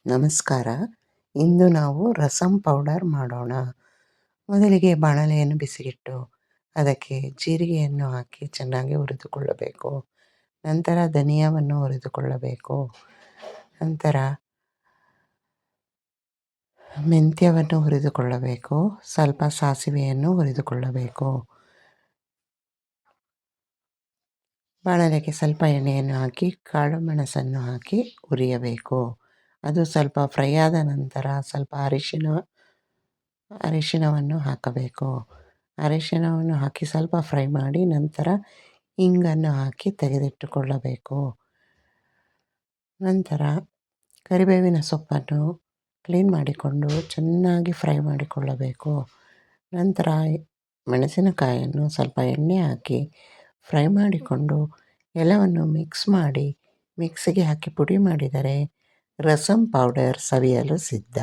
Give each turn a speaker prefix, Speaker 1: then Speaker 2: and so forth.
Speaker 1: ನಮಸ್ಕಾರ. ಇಂದು ನಾವು ರಸಂ ಪೌಡರ್ ಮಾಡೋಣ. ಮೊದಲಿಗೆ ಬಾಣಲೆಯನ್ನು ಬಿಸಿಯಿಟ್ಟು ಅದಕ್ಕೆ ಜೀರಿಗೆಯನ್ನು ಹಾಕಿ ಚೆನ್ನಾಗಿ ಹುರಿದುಕೊಳ್ಳಬೇಕು. ನಂತರ ಧನಿಯಾವನ್ನು ಹುರಿದುಕೊಳ್ಳಬೇಕು. ನಂತರ ಮೆಂತ್ಯವನ್ನು ಹುರಿದುಕೊಳ್ಳಬೇಕು. ಸ್ವಲ್ಪ ಸಾಸಿವೆಯನ್ನು ಹುರಿದುಕೊಳ್ಳಬೇಕು. ಬಾಣಲೆಗೆ ಸ್ವಲ್ಪ ಎಣ್ಣೆಯನ್ನು ಹಾಕಿ ಕಾಳು ಮೆಣಸನ್ನು ಹಾಕಿ ಹುರಿಯಬೇಕು. ಅದು ಸ್ವಲ್ಪ ಫ್ರೈ ಆದ ನಂತರ ಸ್ವಲ್ಪ ಅರಿಶಿಣವನ್ನು ಹಾಕಬೇಕು. ಅರಿಶಿಣವನ್ನು ಹಾಕಿ ಸ್ವಲ್ಪ ಫ್ರೈ ಮಾಡಿ ನಂತರ ಇಂಗನ್ನು ಹಾಕಿ ತೆಗೆದಿಟ್ಟುಕೊಳ್ಳಬೇಕು. ನಂತರ ಕರಿಬೇವಿನ ಸೊಪ್ಪನ್ನು ಕ್ಲೀನ್ ಮಾಡಿಕೊಂಡು ಚೆನ್ನಾಗಿ ಫ್ರೈ ಮಾಡಿಕೊಳ್ಳಬೇಕು. ನಂತರ ಮೆಣಸಿನಕಾಯಿಯನ್ನು ಸ್ವಲ್ಪ ಎಣ್ಣೆ ಹಾಕಿ ಫ್ರೈ ಮಾಡಿಕೊಂಡು ಎಲ್ಲವನ್ನು ಮಿಕ್ಸ್ ಮಾಡಿ ಮಿಕ್ಸಿಗೆ ಹಾಕಿ ಪುಡಿ ಮಾಡಿದರೆ ರಸಂ ಪೌಡರ್ ಸವಿಯಲು ಸಿದ್ಧ.